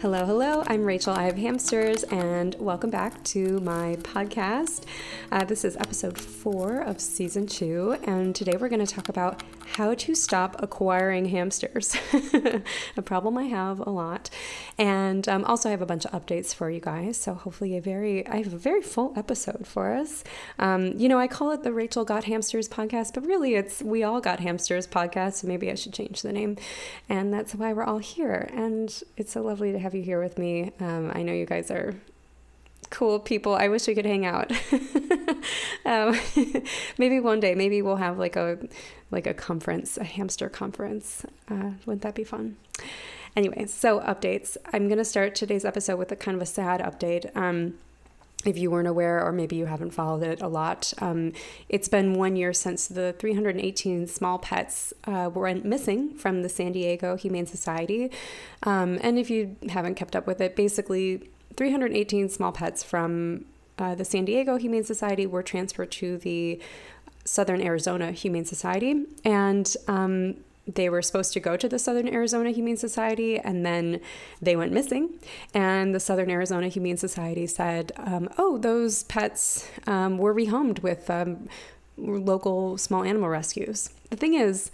Hello, hello. I'm Rachel. I have hamsters, and welcome back to my podcast. This is episode 4 of season 2, and today we're going to talk about how to stop acquiring hamsters, a problem I have a lot. And also I have a bunch of updates for you guys, so hopefully I have a very full episode for us. I call it the Rachel Got Hamsters podcast, but really it's We All Got Hamsters podcast, so maybe I should change the name. And that's why we're all here, and it's so lovely to have you here with me. I know you guys are cool people. I wish we could hang out. Maybe one day, maybe we'll have like a conference, a hamster conference. Wouldn't that be fun? Anyway, so updates. I'm going to start today's episode with a kind of a sad update. If you weren't aware, or maybe you haven't followed it a lot, it's been 1 year since the 318 small pets went missing from the San Diego Humane Society. And if you haven't kept up with it, basically 318 small pets from the San Diego Humane Society were transferred to the Southern Arizona Humane Society. And they were supposed to go to the Southern Arizona Humane Society, and then they went missing. And the Southern Arizona Humane Society said, those pets were rehomed with local small animal rescues. The thing is,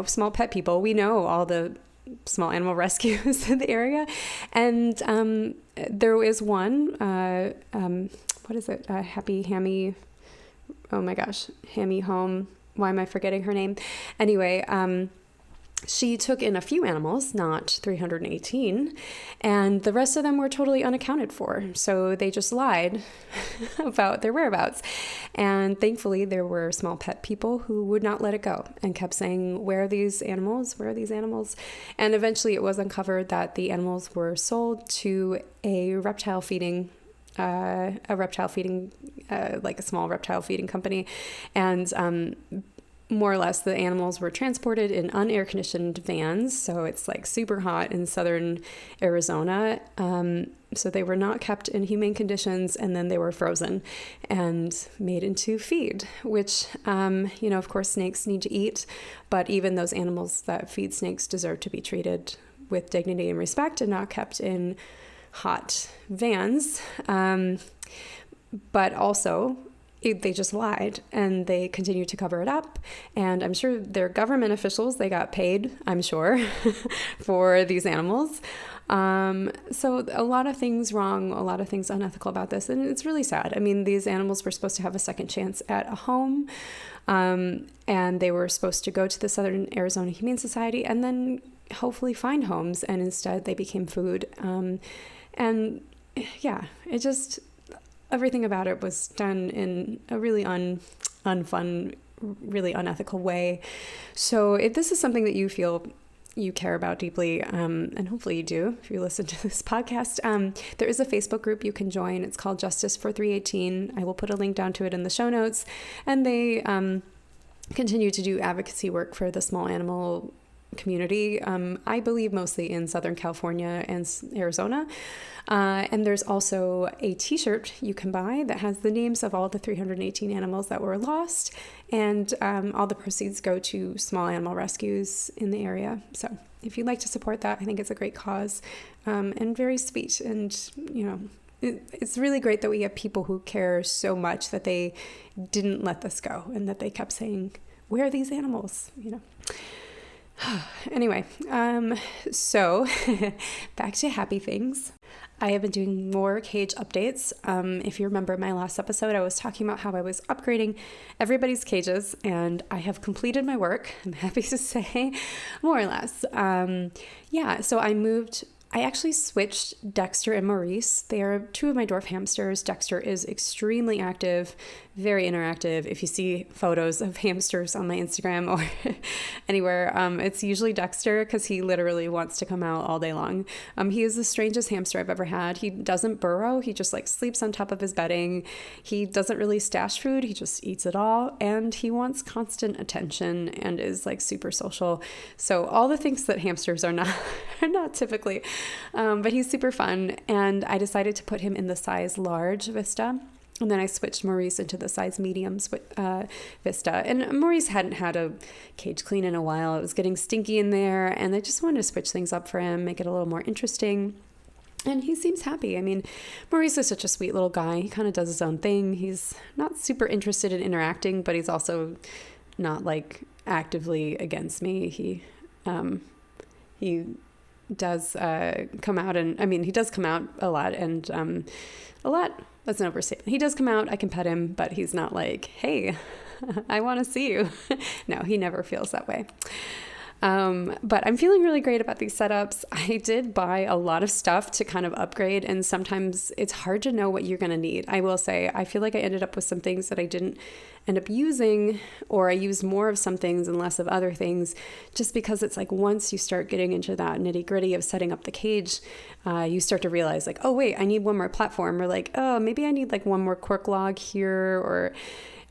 small pet people, we know all the small animal rescues in the area. And there is one, Hammy Home. Why am I forgetting her name? Anyway, she took in a few animals, not 318, and the rest of them were totally unaccounted for. So they just lied about their whereabouts. And thankfully, there were small pet people who would not let it go and kept saying, where are these animals? Where are these animals? And eventually it was uncovered that the animals were sold to a reptile feeding like a small reptile feeding company. And more or less the animals were transported in unair conditioned vans. So it's like super hot in southern Arizona. So they were not kept in humane conditions, and then they were frozen and made into feed, which, of course, snakes need to eat. But even those animals that feed snakes deserve to be treated with dignity and respect and not kept in hot vans. But also they just lied, and they continued to cover it up. And I'm sure they're government officials. They got paid, I'm sure, for these animals. So a lot of things wrong, a lot of things unethical about this. And it's really sad. I mean, these animals were supposed to have a second chance at a home. And they were supposed to go to the Southern Arizona Humane Society and then hopefully find homes. And instead they became food. And yeah, it just, everything about it was done in a really unfun, really unethical way. So if this is something that you feel you care about deeply, and hopefully you do if you listen to this podcast, there is a Facebook group you can join. It's called Justice for 318. I will put a link down to it in the show notes. And they continue to do advocacy work for the small animal community, I believe mostly in Southern California and Arizona. And there's also a t-shirt you can buy that has the names of all the 318 animals that were lost, and all the proceeds go to small animal rescues in the area. So if you'd like to support that, I think it's a great cause, and very sweet. And, it's really great that we have people who care so much that they didn't let this go, and that they kept saying, where are these animals? Anyway, so back to happy things. I have been doing more cage updates. If you remember my last episode, I was talking about how I was upgrading everybody's cages, and I have completed my work, I'm happy to say, more or less. So I actually switched Dexter and Maurice. They are two of my dwarf hamsters. Dexter is extremely active, very interactive. If you see photos of hamsters on my Instagram or anywhere, it's usually Dexter, because he literally wants to come out all day long. He is the strangest hamster I've ever had. He doesn't burrow. He just sleeps on top of his bedding. He doesn't really stash food. He just eats it all. And he wants constant attention and is super social. So all the things that hamsters are not typically. But he's super fun, and I decided to put him in the size large Vista. And then I switched Maurice into the size medium Vista. And Maurice hadn't had a cage clean in a while. It was getting stinky in there, and I just wanted to switch things up for him, make it a little more interesting. And he seems happy. I mean, Maurice is such a sweet little guy. He kind of does his own thing. He's not super interested in interacting, but he's also not like actively against me. He does come out, and I mean, he does come out a lot, and a lot, that's an overstatement. He does come out, I can pet him, but he's not like, hey, I want to see you. No, he never feels that way. But I'm feeling really great about these setups. I did buy a lot of stuff to kind of upgrade, and sometimes it's hard to know what you're going to need. I will say, I feel like I ended up with some things that I didn't end up using, or I used more of some things and less of other things, just because it's like once you start getting into that nitty gritty of setting up the cage, you start to realize like, oh wait, I need one more platform, or like, oh, maybe I need like one more cork log here, or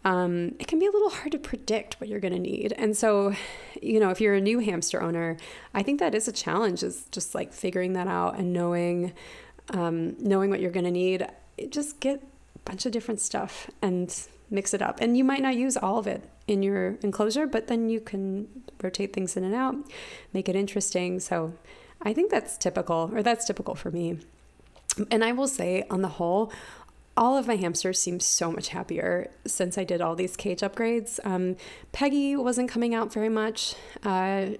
it can be a little hard to predict what you're going to need. And so, you know, if you're a new hamster owner, I think that is a challenge, is just like figuring that out and knowing what you're going to need. Just get a bunch of different stuff and mix it up. And you might not use all of it in your enclosure, but then you can rotate things in and out, make it interesting. So I think that's typical for me. And I will say, on the whole, all of my hamsters seem so much happier since I did all these cage upgrades. Peggy wasn't coming out very much.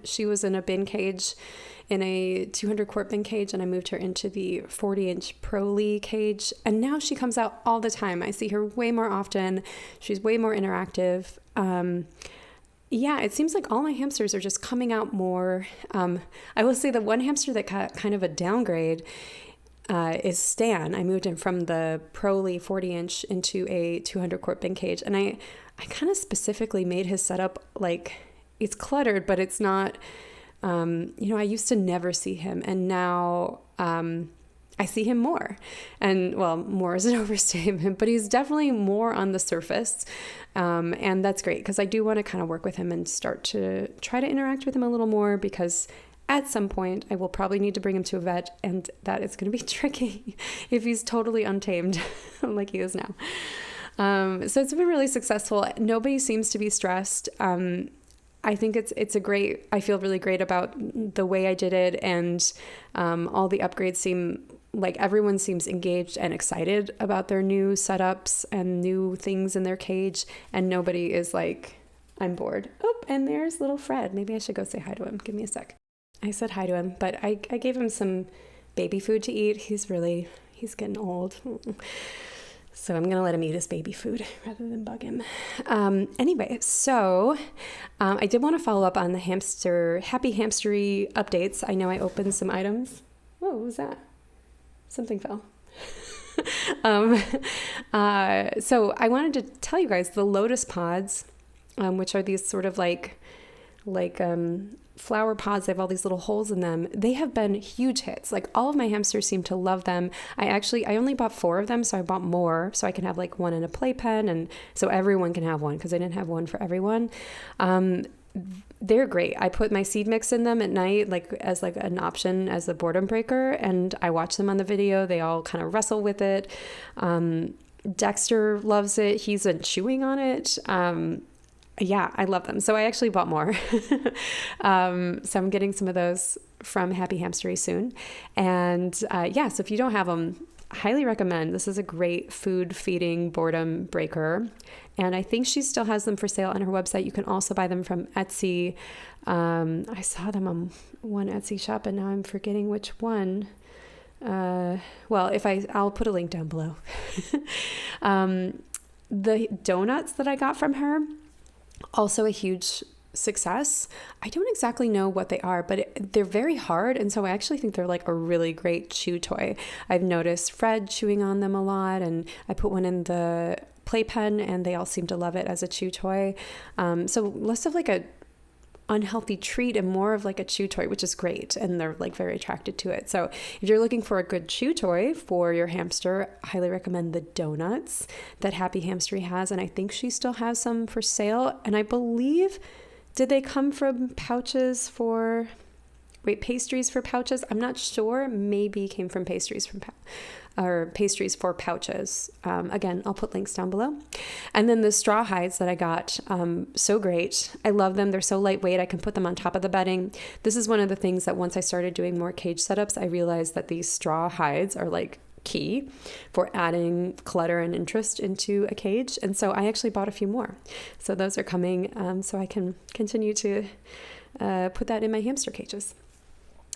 She was in a bin cage, in a 200 quart bin cage, and I moved her into the 40-inch Pro-Lee cage. And now she comes out all the time. I see her way more often. She's way more interactive. Yeah, it seems like all my hamsters are just coming out more. I will say the one hamster that got kind of a downgrade is Stan. I moved him from the Pro-Lee 40-inch into a 200 quart bin cage. And I kind of specifically made his setup like, it's cluttered, but it's not, I used to never see him. And now I see him more. And well, more is an overstatement, but he's definitely more on the surface. And that's great, because I do want to kind of work with him and start to try to interact with him a little more, because at some point, I will probably need to bring him to a vet, and that is going to be tricky if he's totally untamed like he is now. So it's been really successful. Nobody seems to be stressed. I think I feel really great about the way I did it, and all the upgrades seem like everyone seems engaged and excited about their new setups and new things in their cage, and nobody is like, I'm bored. Oh, and there's little Fred. Maybe I should go say hi to him. Give me a sec. I said hi to him, but I gave him some baby food to eat. He's getting old. So I'm going to let him eat his baby food rather than bug him. Anyway, so I did want to follow up on the happy hamstery updates. I know I opened some items. Whoa, what was that? Something fell. So I wanted to tell you guys the Lotus Pods, which are these sort of like flower pods. They have all these little holes in them. They have been huge hits. Like, all of my hamsters seem to love them. I only bought 4 of them, so I bought more so I can have like one in a playpen, and so everyone can have one, because I didn't have one for everyone. They're great. I put my seed mix in them at night, like as like an option as a boredom breaker, and I watch them on the video. They all kind of wrestle with it. Dexter loves it. He's been chewing on it. Yeah, I love them. So I actually bought more. So I'm getting some of those from Happy Hamstery soon. And so if you don't have them, highly recommend. This is a great food feeding boredom breaker. And I think she still has them for sale on her website. You can also buy them from Etsy. I saw them on one Etsy shop, and now I'm forgetting which one. I'll put a link down below. The donuts that I got from her, also a huge success. I don't exactly know what they are, but they're very hard. And so I actually think they're like a really great chew toy. I've noticed Fred chewing on them a lot, and I put one in the playpen and they all seem to love it as a chew toy. So less of like a unhealthy treat and more of like a chew toy, which is great. And they're like very attracted to it. So if you're looking for a good chew toy for your hamster, I highly recommend the donuts that Happy Hamstery has. And I think she still has some for sale. And I believe, did they come from pouches for pastries for pouches. I'm not sure. Maybe came from pastries for pouches. Again, I'll put links down below. And then the straw hides that I got, so great. I love them. They're so lightweight. I can put them on top of the bedding. This is one of the things that once I started doing more cage setups, I realized that these straw hides are like key for adding clutter and interest into a cage. And so I actually bought a few more. So those are coming, so I can continue to put that in my hamster cages.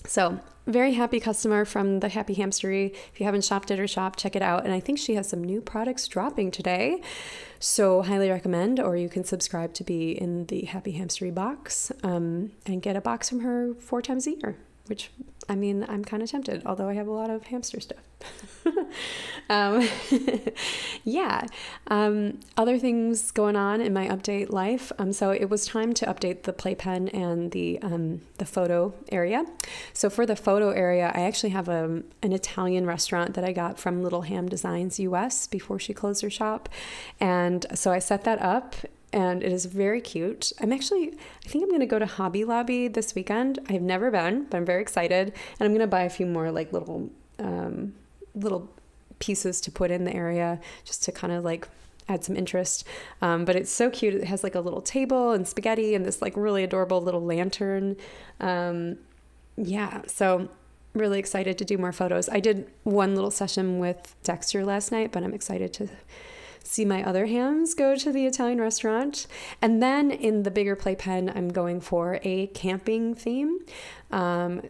So very happy customer from the Happy Hamstery. If you haven't shopped at her shop, check it out. And I think she has some new products dropping today. So highly recommend, or you can subscribe to be in the Happy Hamstery box, and get a box from her 4 times a year, which, I mean, I'm kind of tempted, although I have a lot of hamster stuff. Other things going on in my update life. So it was time to update the playpen and the photo area. So for the photo area, I actually have an Italian restaurant that I got from Little Ham Designs US before she closed her shop. And so I set that up, and it is very cute. I think I'm going to go to Hobby Lobby this weekend. I've never been, but I'm very excited. And I'm going to buy a few more like little pieces to put in the area just to kind of like add some interest. But it's so cute. It has like a little table and spaghetti and this like really adorable little lantern. So really excited to do more photos. I did one little session with Dexter last night, but I'm excited to see my other hams go to the Italian restaurant. And then in the bigger playpen, I'm going for a camping theme.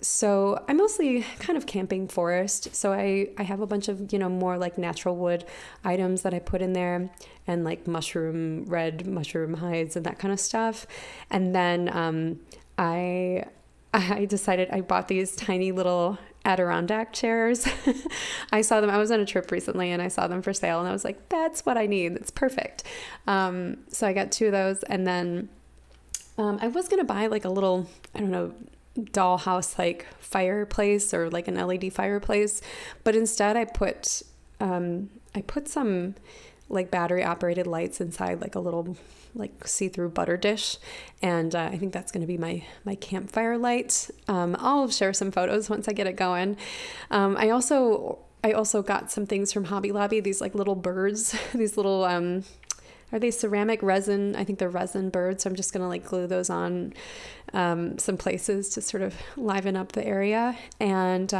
So I'm mostly kind of camping forest. So I have a bunch of, more like natural wood items that I put in there, and like red mushroom hides and that kind of stuff. And then I decided I bought these tiny little Adirondack chairs. I saw them. I was on a trip recently and I saw them for sale, and I was like, that's what I need. It's perfect. So I got 2 of those. And then I was going to buy like a little, dollhouse like fireplace, or like an LED fireplace. But instead I put some like battery operated lights inside like a little like see-through butter dish, and I think that's going to be my campfire light. I'll share some photos once I get it going. I also got some things from Hobby Lobby, these like little birds, these little are they ceramic resin? I think they're resin birds. So I'm just going to like glue those on some places to sort of liven up the area. And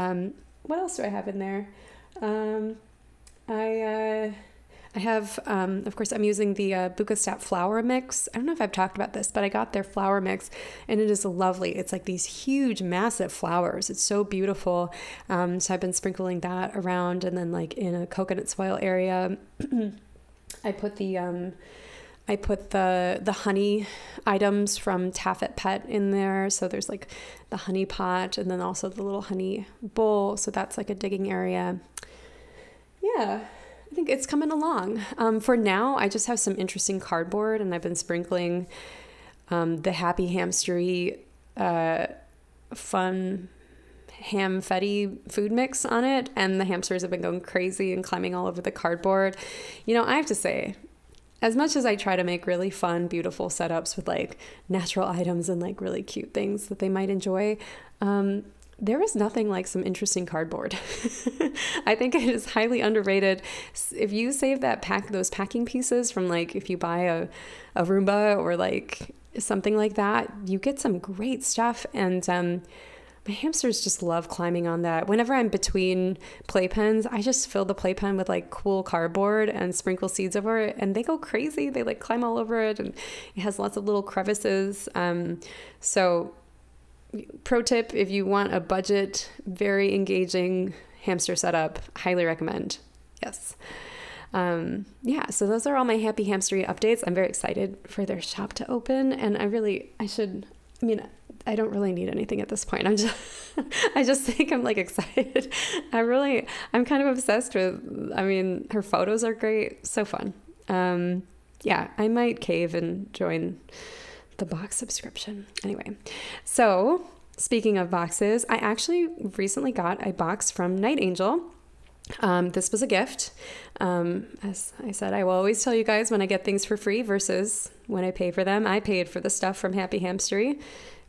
what else do I have in there? I have, of course, I'm using the Bukastat flour mix. I don't know if I've talked about this, but I got their flour mix, and it is lovely. It's like these huge, massive flowers. It's so beautiful. So I've been sprinkling that around, and then like in a coconut soil area, I put the honey items from Taffet Pet in there. So there's like the honey pot, and then also the little honey bowl. So that's like a digging area. Yeah. I think it's coming along. For now, I just have some interesting cardboard, and I've been sprinkling the Happy Hamstery fun ham fetty food mix on it, and the hamsters have been going crazy and climbing all over the cardboard. I have to say, as much as I try to make really fun, beautiful setups with like natural items and like really cute things that they might enjoy, there is nothing like some interesting cardboard. I think it is highly underrated. If you save those packing pieces from like, if you buy a Roomba or like something like that, you get some great stuff. And my hamsters just love climbing on that. Whenever I'm between playpens, I just fill the playpen with like cool cardboard and sprinkle seeds over it, and they go crazy. They like climb all over it, and it has lots of little crevices. So pro tip, if you want a budget, very engaging hamster setup, highly recommend. Yes. So those are all my Happy Hamstery updates. I'm very excited for their shop to open, and I don't really need anything at this point. I just think I'm like excited. I'm kind of obsessed with, her photos are great. So fun. I might cave and join the box subscription. Anyway, so speaking of boxes, I actually recently got a box from Night Angel. This was a gift. As I said, I will always tell you guys when I get things for free versus when I pay for them. I paid for the stuff from Happy Hamstery.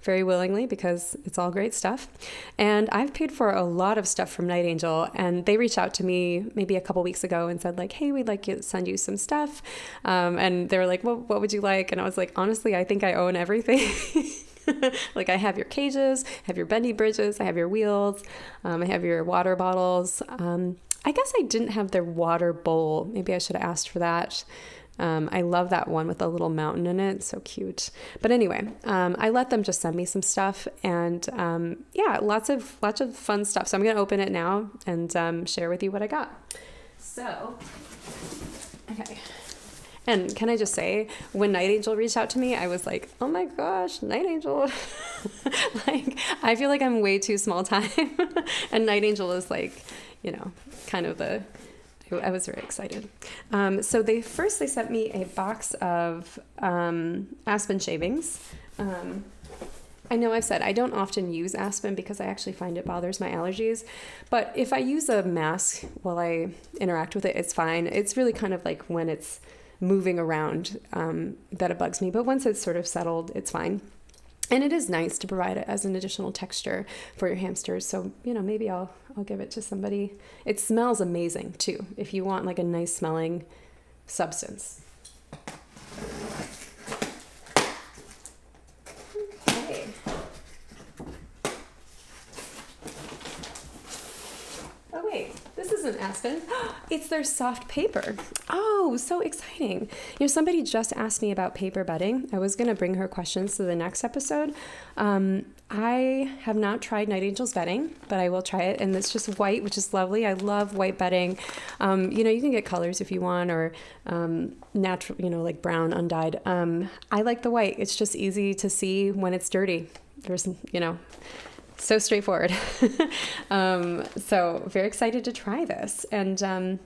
very willingly because it's all great stuff. And I've paid for a lot of stuff from Night Angel, and they reached out to me maybe a couple weeks ago and said like, hey, we'd like to send you some stuff. And they were like, well, what would you like? And I was like, honestly, I think I own everything. Like I have your cages, I have your bendy bridges, I have your wheels, I have your water bottles. I guess I didn't have their water bowl. Maybe I should have asked for that. I love that one with a little mountain in it. So cute. But anyway, I let them just send me some stuff, and yeah, lots of fun stuff. So I'm going to open it now and share with you what I got. So, okay. And can I just say, when Night Angel reached out to me, I was like, oh my gosh, Night Angel. Like, I feel like I'm way too small time. And Night Angel is like, you know, kind of I was very excited. So they sent me a box of aspen shavings. I know I've said I don't often use aspen because I actually find it bothers my allergies. But if I use a mask while I interact with it, it's fine. It's really kind of like when it's moving around that it bugs me. But once it's sort of settled, it's fine. And it is nice to provide it as an additional texture for your hamsters. So, you know, maybe I'll give it to somebody. It smells amazing too, if you want like a nice smelling substance. Okay. Oh wait, this isn't aspen. It's their soft paper. Oh, so exciting. You know, somebody just asked me about paper bedding. I was going to bring her questions to the next episode. I have not tried Night Angel's bedding, but I will try it. And it's just white, which is lovely. I love white bedding. You know, you can get colors if you want, or natural, you know, like brown undyed. I like the white. It's just easy to see when it's dirty. There's, you know, so straightforward. So very excited to try this. And,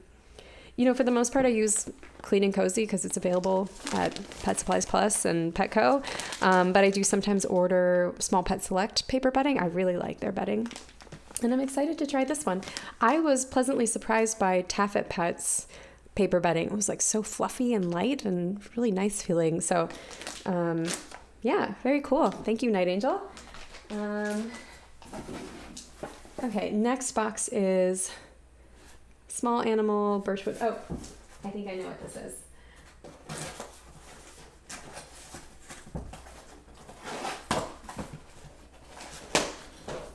you know, for the most part, I use Clean and Cozy because it's available at Pet Supplies Plus and Petco. But I do sometimes order Small Pet Select paper bedding. I really like their bedding. And I'm excited to try this one. I was pleasantly surprised by Taffet Pet's paper bedding. It was like so fluffy and light and really nice feeling. So, yeah, very cool. Thank you, Night Angel. Okay, next box is small animal birchwood. Oh, I think I know what this is.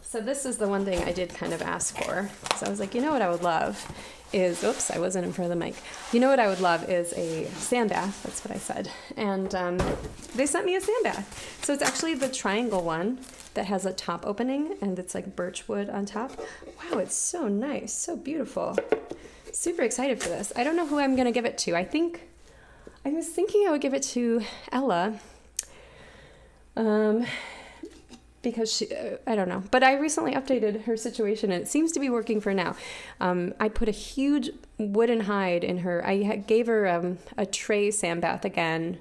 So this is the one thing I did kind of ask for. So I was like, you know what I would love is, oops, I wasn't in front of the mic. You know what I would love is a sand bath. That's what I said. And they sent me a sand bath. So it's actually the triangle one that has a top opening, and it's like birch wood on top. Wow, it's so nice, so beautiful. Super excited for this. I don't know who I'm gonna give it to. I was thinking I would give it to Ella, because she, I don't know. But I recently updated her situation, and it seems to be working for now. I put a huge wooden hide in her. I gave her a tray sand bath again,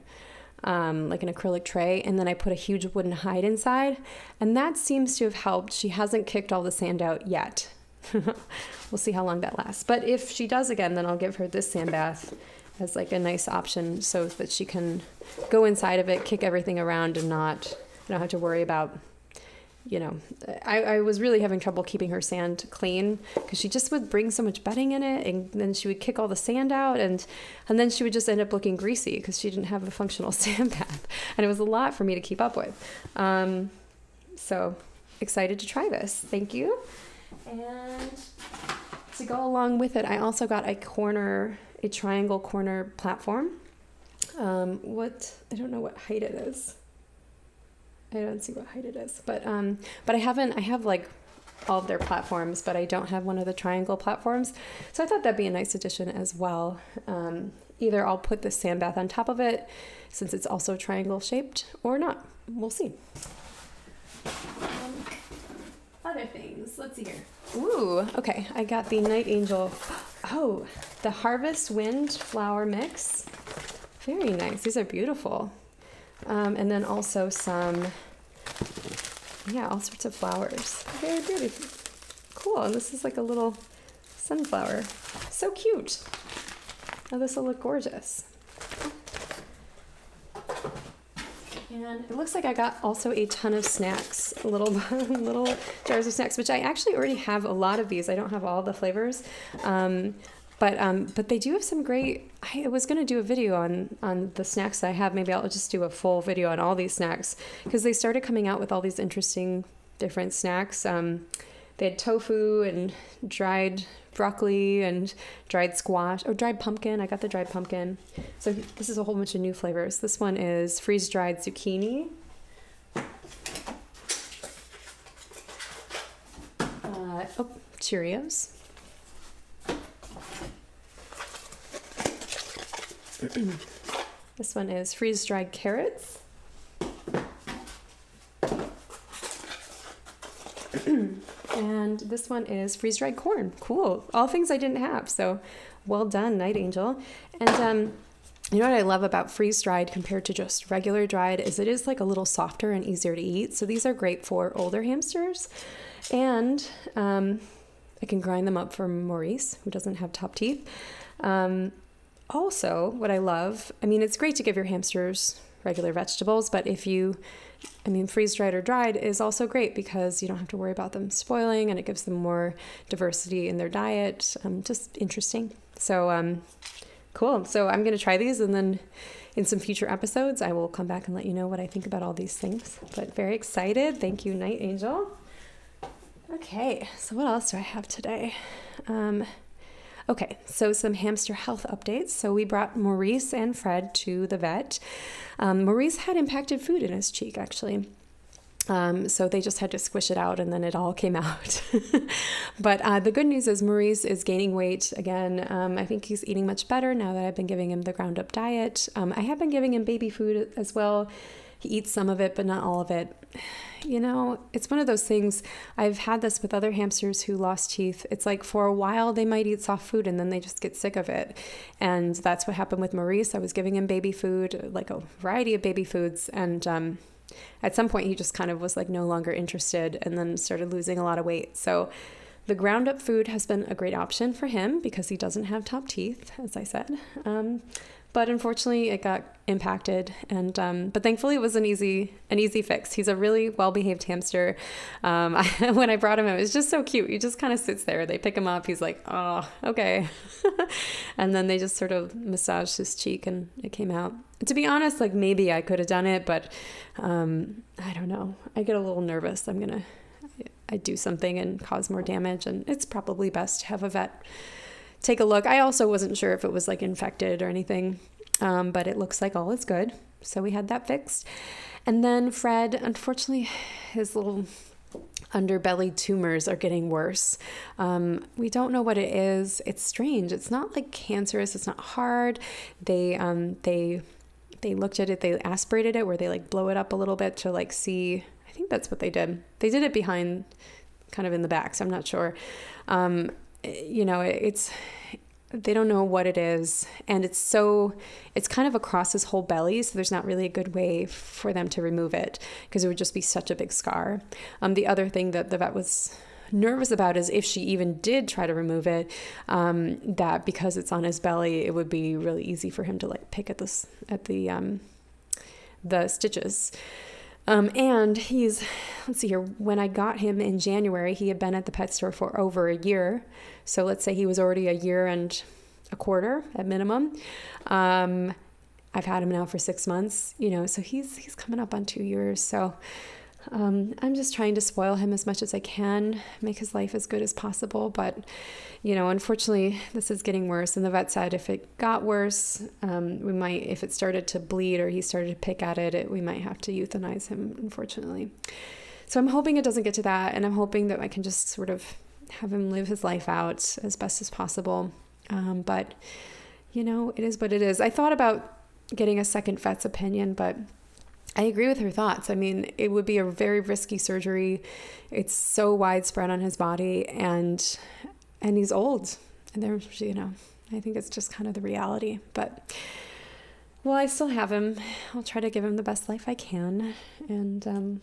like an acrylic tray, and then I put a huge wooden hide inside, and that seems to have helped. She hasn't kicked all the sand out yet. We'll see how long that lasts. But if she does again, then I'll give her this sand bath as like a nice option so that she can go inside of it, kick everything around, and not have to worry about, you know, I was really having trouble keeping her sand clean because she just would bring so much bedding in it, and then she would kick all the sand out, and then she would just end up looking greasy because she didn't have a functional sand bath, and it was a lot for me to keep up with. So excited to try this. Thank you. And to go along with it, I also got a triangle corner platform. I don't know what height it is. I don't see what height it is, but I have like all of their platforms, but I don't have one of the triangle platforms. So I thought that'd be a nice addition as well. Either I'll put the sand bath on top of it since it's also triangle shaped, or not. We'll see. Other things, let's see here. Ooh, okay. I got the Night Angel. Oh, the Harvest Wind flower mix. Very nice. These are beautiful. And then also some, all sorts of flowers. Very beautiful. Cool. And this is like a little sunflower. So cute. Oh, this will look gorgeous. And it looks like I got also a ton of snacks, little jars of snacks, which I actually already have a lot of these. I don't have all the flavors, but they do have some great. I was going to do a video on the snacks that I have. Maybe I'll just do a full video on all these snacks because they started coming out with all these interesting different snacks. They had tofu and dried broccoli and dried squash or dried pumpkin. I got the dried pumpkin. So this is a whole bunch of new flavors. This one is freeze-dried zucchini. Cheerios. This one is freeze-dried carrots. And this one is freeze-dried corn. Cool. All things I didn't have. So well done, Night Angel. And you know what I love about freeze-dried compared to just regular dried is it is like a little softer and easier to eat. So these are great for older hamsters. And I can grind them up for Maurice, who doesn't have top teeth. Also, what I love, I mean, it's great to give your hamsters regular vegetables, but freeze-dried or dried is also great because you don't have to worry about them spoiling and it gives them more diversity in their diet. Just interesting. So, cool. So I'm going to try these and then in some future episodes, I will come back and let you know what I think about all these things. But very excited. Thank you, Night Angel. Okay, so what else do I have today? Okay, so some hamster health updates. So we brought Maurice and Fred to the vet. Maurice had impacted food in his cheek, actually. So they just had to squish it out and then it all came out. But the good news is Maurice is gaining weight again. I think he's eating much better now that I've been giving him the ground up diet. I have been giving him baby food as well. He eats some of it, but not all of it. You know, it's one of those things. I've had this with other hamsters who lost teeth. It's like for a while they might eat soft food and then they just get sick of it. And that's what happened with Maurice. I was giving him baby food, like a variety of baby foods. And at some point he just kind of was like no longer interested and then started losing a lot of weight. So the ground up food has been a great option for him because he doesn't have top teeth, as I said. But unfortunately, it got impacted, and but thankfully, it was an easy fix. He's a really well-behaved hamster. When I brought him, it was just so cute. He just kind of sits there. They pick him up. He's like, "Oh, okay," and then they just sort of massaged his cheek, and it came out. To be honest, like maybe I could have done it, but I don't know. I get a little nervous. I do something and cause more damage, and it's probably best to have a vet take a look. I also wasn't sure if it was like infected or anything, but it looks like all is good. So we had that fixed. And then Fred, unfortunately, his little underbelly tumors are getting worse. We don't know what it is. It's strange. It's not like cancerous. It's not hard. They looked at it. They aspirated it where they like blow it up a little bit to like see. I think that's what they did. They did it behind, kind of in the back. So I'm not sure. You know, they don't know what it is. And it's kind of across his whole belly. So there's not really a good way for them to remove it because it would just be such a big scar. The other thing that the vet was nervous about is if she even did try to remove it, that because it's on his belly, it would be really easy for him to like pick at the stitches. And let's see here, when I got him in January, he had been at the pet store for over a year. So let's say he was already a year and a quarter at minimum. I've had him now for 6 months, you know, so he's coming up on 2 years. So I'm just trying to spoil him as much as I can, make his life as good as possible. But, you know, unfortunately, this is getting worse. And the vet said if it got worse, if it started to bleed or he started to pick at it, we might have to euthanize him, unfortunately. So I'm hoping it doesn't get to that. And I'm hoping that I can just sort of have him live his life out as best as possible. But, you know, it is what it is. I thought about getting a second vet's opinion, but I agree with her thoughts. I mean, it would be a very risky surgery. It's so widespread on his body and he's old. And there's, you know, I think it's just kind of the reality. But, well, I still have him. I'll try to give him the best life I can. And,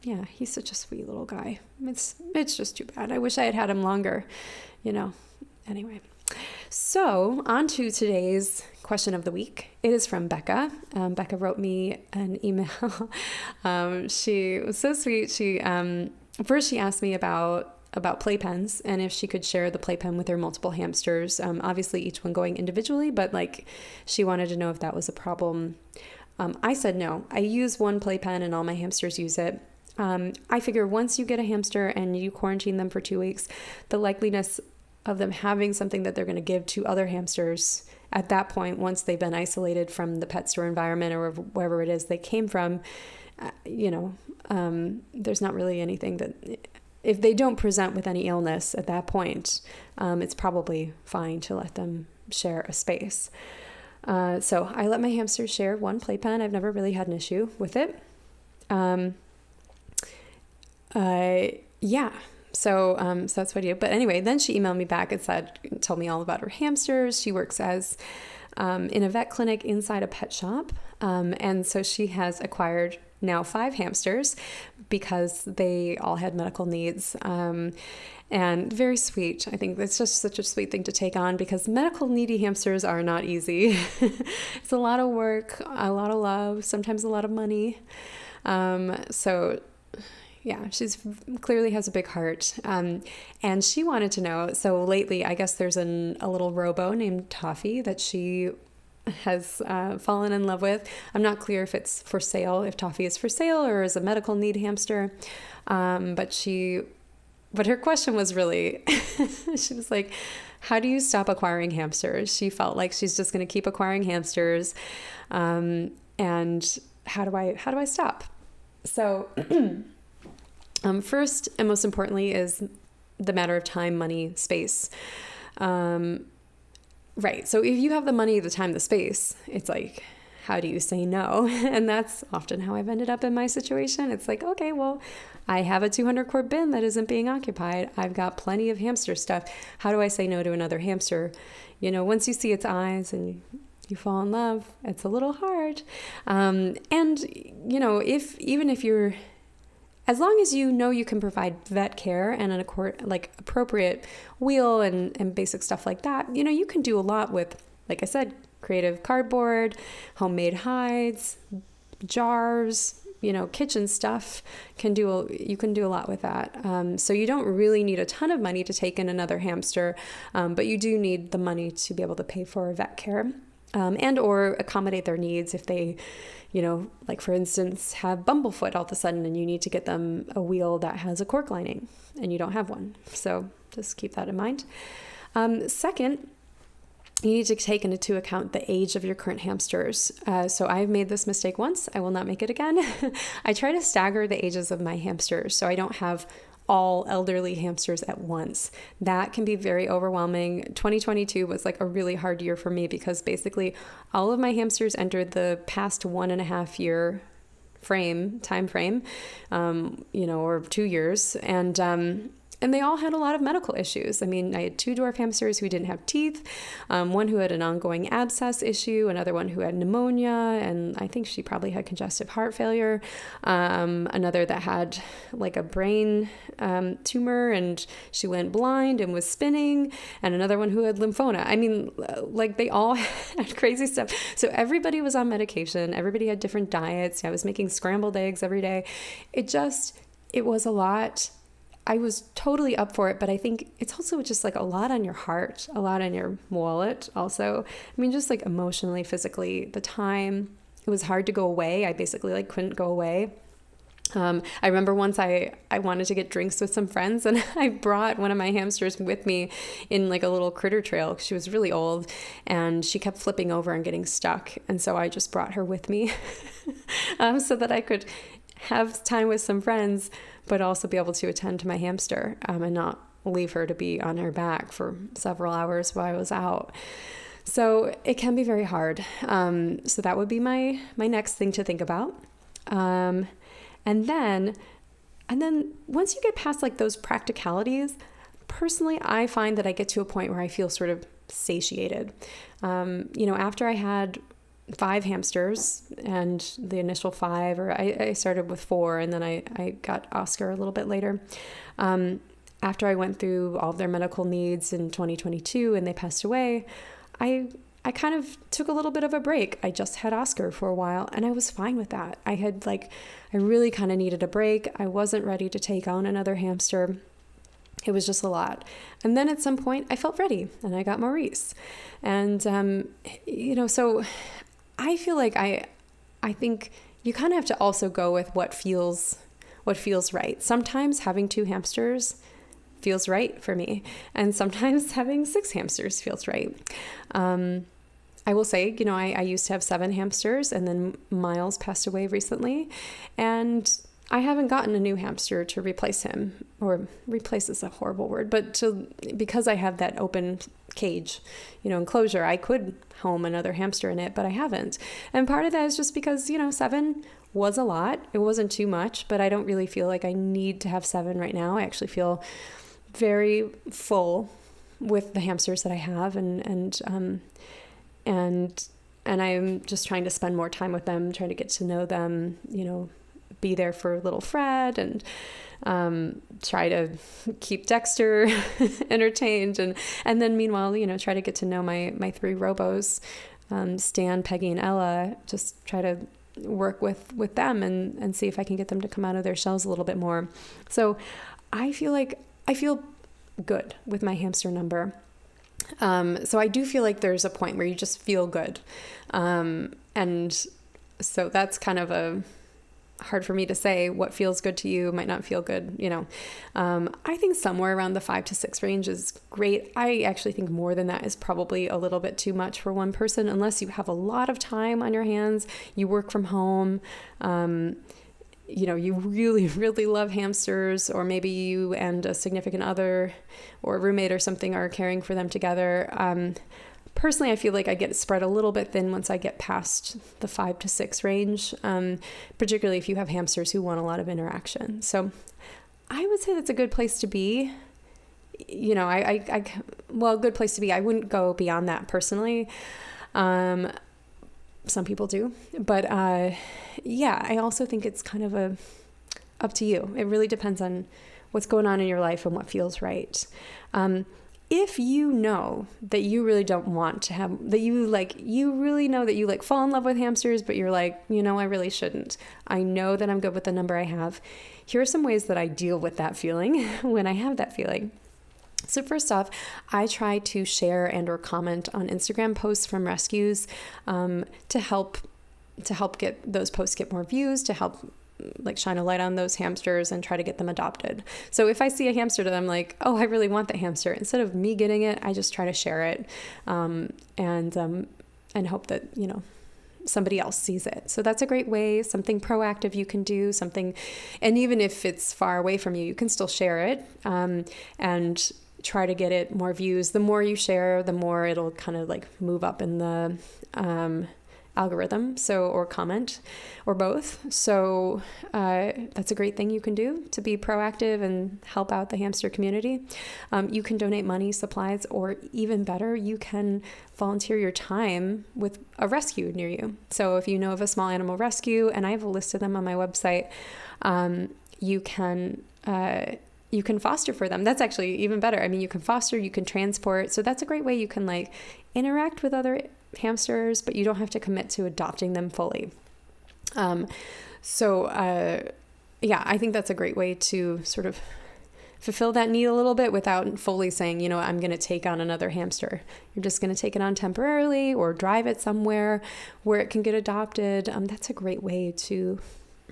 yeah, he's such a sweet little guy. It's just too bad. I wish I had had him longer, you know. Anyway, so on to today's question of the week. It is from Becca. Becca wrote me an email. She was so sweet. She first she asked me about playpens and if she could share the playpen with her multiple hamsters. Obviously each one going individually, but like she wanted to know if that was a problem. I said no. I use one playpen and all my hamsters use it. I figure once you get a hamster and you quarantine them for 2 weeks, the likeliness of them having something that they're going to give to other hamsters at that point, once they've been isolated from the pet store environment or wherever it is they came from, there's not really anything that, if they don't present with any illness at that point, it's probably fine to let them share a space. So I let my hamsters share one playpen. I've never really had an issue with it. So that's what I do. But anyway, then she emailed me back and told me all about her hamsters. She works as in a vet clinic inside a pet shop. And so she has acquired now 5 hamsters because they all had medical needs. And very sweet. I think that's just such a sweet thing to take on because medical needy hamsters are not easy. It's a lot of work, a lot of love, sometimes a lot of money. Yeah, she's clearly has a big heart. And she wanted to know, so lately, I guess there's a little robo named Toffee that she has fallen in love with. I'm not clear if it's for sale, if Toffee is for sale or is a medical need hamster. But her question was really, she was like, how do you stop acquiring hamsters? She felt like she's just going to keep acquiring hamsters. And how do I stop? So first and most importantly is the matter of time, money, space. Right. So if you have the money, the time, the space, it's like, how do you say no? And that's often how I've ended up in my situation. It's like, okay, well, I have a 200 quart bin that isn't being occupied. I've got plenty of hamster stuff. How do I say no to another hamster? Once you see its eyes and you fall in love, it's a little hard. If you're, as long as you know you can provide vet care and appropriate wheel and basic stuff like that, you can do a lot with, like I said, creative cardboard, homemade hides, jars, kitchen stuff. You can do a lot with that. So you don't really need a ton of money to take in another hamster, but you do need the money to be able to pay for vet care. And or accommodate their needs if they, like for instance, have bumblefoot all of a sudden and you need to get them a wheel that has a cork lining and you don't have one. So just keep that in mind. Second, you need to take into account the age of your current hamsters. So I've made this mistake once. I will not make it again. I try to stagger the ages of my hamsters so I don't have all elderly hamsters at once. That can be very overwhelming. 2022 was like a really hard year for me because basically all of my hamsters entered the past 1.5 year time frame, or 2 years. And they all had a lot of medical issues. I mean, I had 2 dwarf hamsters who didn't have teeth, one who had an ongoing abscess issue, another one who had pneumonia, and I think she probably had congestive heart failure, another that had like a brain tumor and she went blind and was spinning, and another one who had lymphoma. I mean, like they all had crazy stuff. So everybody was on medication. Everybody had different diets. I was making scrambled eggs every day. It was a lot. I was totally up for it, but I think it's also just like a lot on your heart, a lot on your wallet also. I mean, just like emotionally, physically, the time, it was hard to go away. I basically couldn't go away. I remember once I wanted to get drinks with some friends and I brought one of my hamsters with me in like a little critter trail. She was really old and she kept flipping over and getting stuck. And so I just brought her with me so that I could have time with some friends, but also be able to attend to my hamster and not leave her to be on her back for several hours while I was out. So it can be very hard. So that would be my next thing to think about. And then once you get past like those practicalities, personally, I find that I get to a point where I feel sort of satiated. After I had 5 hamsters and the initial 5, or I started with 4 and then I got Oscar a little bit later. After I went through all of their medical needs in 2022 and they passed away, I I kind of took a little bit of a break. I just had Oscar for a while, and I was fine with that. I really kind of needed a break. I wasn't ready to take on another hamster. It was just a lot. And then at some point I felt ready, and I got Maurice. And, so I feel like I think you kind of have to also go with what feels right. Sometimes having 2 hamsters feels right for me, and sometimes having 6 hamsters feels right. I will say, I used to have 7 hamsters, and then Miles passed away recently, and I haven't gotten a new hamster to replace him, or replace is a horrible word, but because I have that open cage, enclosure, I could home another hamster in it, but I haven't. And part of that is just because, 7 was a lot. It wasn't too much, but I don't really feel like I need to have 7 right now. I actually feel very full with the hamsters that I have, and I'm just trying to spend more time with them, trying to get to know them, be there for little Fred, and try to keep Dexter entertained, and then meanwhile, try to get to know my 3 robos, Stan, Peggy, and Ella. Just try to work with them and see if I can get them to come out of their shells a little bit more. So I feel good with my hamster number. So I do feel like there's a point where you just feel good. And so that's kind of hard for me to say. What feels good to you might not feel good, I think somewhere around the 5 to 6 range is great. I actually think more than that is probably a little bit too much for one person, unless you have a lot of time on your hands, you work from home, you really, really love hamsters, or maybe you and a significant other or a roommate or something are caring for them together. Personally, I feel like I get spread a little bit thin once I get past the 5 to 6 range, particularly if you have hamsters who want a lot of interaction. So I would say that's a good place to be. A good place to be. I wouldn't go beyond that personally. Some people do, but I also think it's kind of up to you. It really depends on what's going on in your life and what feels right. If you know that you really don't want to have, that you really know that you fall in love with hamsters, but you're like, I really shouldn't. I know that I'm good with the number I have. Here are some ways that I deal with that feeling when I have that feeling. So first off, I try to share and or comment on Instagram posts from rescues to help get those posts get more views, to help shine a light on those hamsters and try to get them adopted. So if I see a hamster that I'm like, oh, I really want the hamster, instead of me getting it, I just try to share it and hope that, somebody else sees it. So that's a great way, something proactive you can do, and even if it's far away from you, you can still share it and try to get it more views. The more you share, the more it'll kind of move up in the algorithm, or comment, or both. So that's a great thing you can do to be proactive and help out the hamster community. You can donate money, supplies, or even better, you can volunteer your time with a rescue near you. So if you know of a small animal rescue, and I have a list of them on my website, you can foster for them. That's actually even better. I mean, you can foster, you can transport. So that's a great way you can interact with other hamsters, but you don't have to commit to adopting them fully. I think that's a great way to sort of fulfill that need a little bit without fully saying, I'm going to take on another hamster. You're just going to take it on temporarily or drive it somewhere where it can get adopted. That's a great way to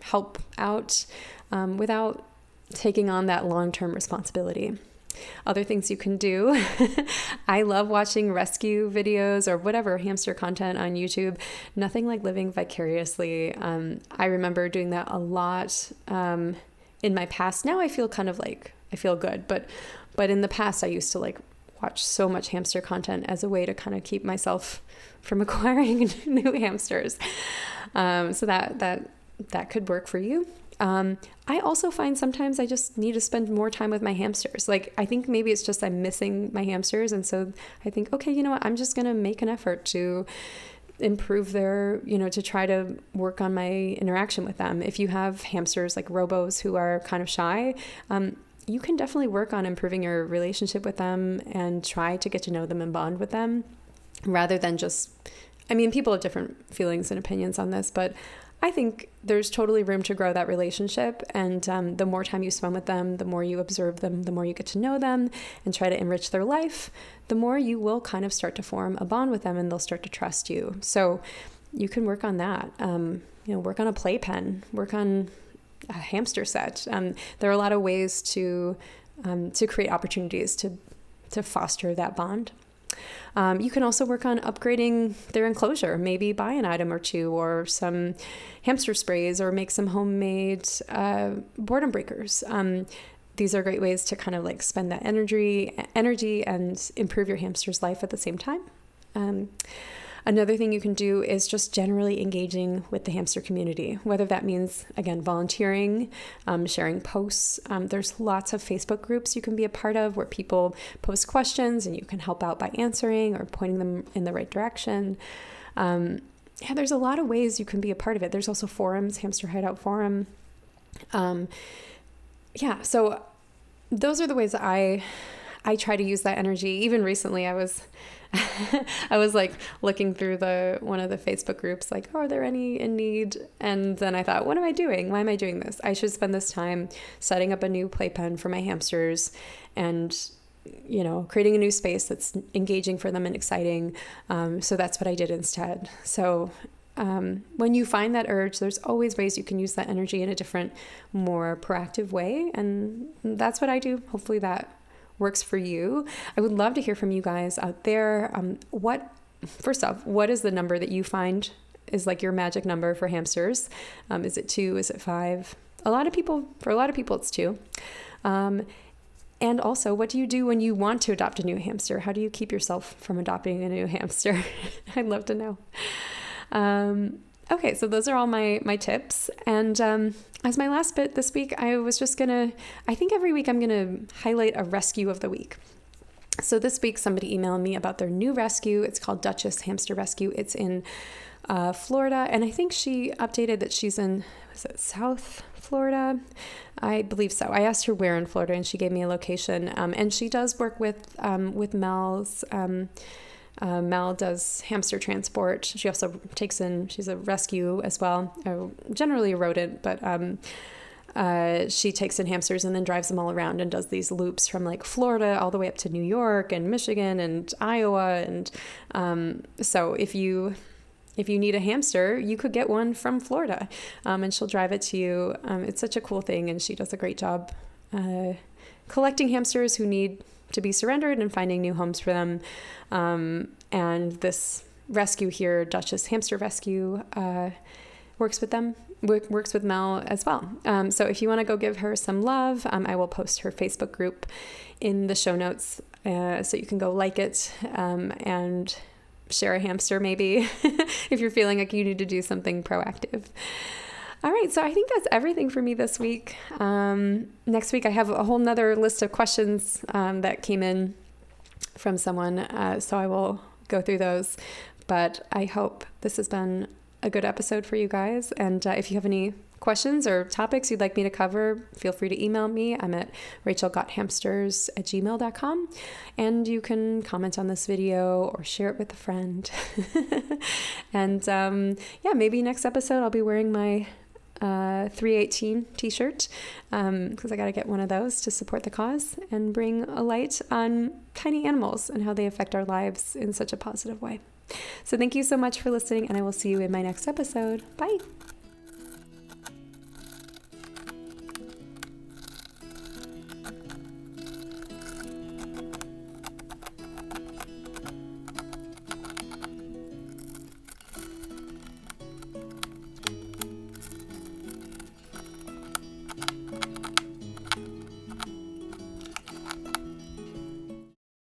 help out without taking on that long-term responsibility. Other things you can do. I love watching rescue videos or whatever hamster content on YouTube. Nothing like living vicariously. I remember doing that a lot in my past. Now I feel I feel good, but in the past I used to watch so much hamster content as a way to kind of keep myself from acquiring new hamsters. So that could work for you. I also find sometimes I just need to spend more time with my hamsters. I think maybe it's just I'm missing my hamsters. And so I think, okay, you know what? I'm just going to make an effort to improve their, to try to work on my interaction with them. If you have hamsters like robos who are kind of shy, you can definitely work on improving your relationship with them and try to get to know them and bond with them. rather than just, I mean, people have different feelings and opinions on this, but I think there's totally room to grow that relationship. And the more time you spend with them, the more you observe them, the more you get to know them and try to enrich their life, the more you will kind of start to form a bond with them and they'll start to trust you. So you can work on that. Work on a playpen, work on a hamster set. There are a lot of ways to create opportunities to foster that bond. You can also work on upgrading their enclosure, maybe buy an item or two or some hamster sprays or make some homemade boredom breakers. These are great ways to kind of like spend that energy and improve your hamster's life at the same time. Another thing you can do is just generally engaging with the hamster community, whether that means, again, volunteering, sharing posts. There's lots of Facebook groups you can be a part of where people post questions and you can help out by answering or pointing them in the right direction. There's a lot of ways you can be a part of it. There's also forums, Hamster Hideout Forum. So those are the ways that I try to use that energy. Even recently, I was like looking through one of the Facebook groups, like, are there any in need? And then I thought, what am I doing? Why am I doing this? I should spend this time setting up a new playpen for my hamsters and, creating a new space that's engaging for them and exciting. So that's what I did instead. So when you find that urge, there's always ways you can use that energy in a different, more proactive way. And that's what I do. Hopefully that works for you. I would love to hear from you guys out there. First off, what is the number that you find is like your magic number for hamsters? Is it 2? Is it 5? For a lot of people, it's 2. And also, what do you do when you want to adopt a new hamster? How do you keep yourself from adopting a new hamster? I'd love to know. Okay, so those are all my tips. And as my last bit this week, I think every week I'm going to highlight a rescue of the week. So this week, somebody emailed me about their new rescue. It's called Duchess Hamster Rescue. It's in Florida. And I think she updated that she's in, South Florida? I believe so. I asked her where in Florida and she gave me a location. And she does work with Mel's. Mel does hamster transport. She also she's a rescue as well, generally a rodent, but she takes in hamsters and then drives them all around and does these loops from like Florida all the way up to New York and Michigan and Iowa. And so if you need a hamster, you could get one from Florida, and she'll drive it to you. It's such a cool thing, and she does a great job collecting hamsters who need to be surrendered and finding new homes for them. And this rescue here, Duchess Hamster Rescue, works with Mel as well. So if you want to go give her some love, I will post her Facebook group in the show notes, so you can go like it, and share a hamster maybe if you're feeling like you need to do something proactive. All right, so I think that's everything for me this week. Next week, I have a whole nother list of questions that came in from someone, so I will go through those. But I hope this has been a good episode for you guys. And if you have any questions or topics you'd like me to cover, feel free to email me. I'm at rachelgothamsters@gmail.com. And you can comment on this video or share it with a friend. And maybe next episode I'll be wearing my 318 t-shirt, because I got to get one of those to support the cause and bring a light on tiny animals and how they affect our lives in such a positive way. So thank you so much for listening, and I will see you in my next episode. Bye.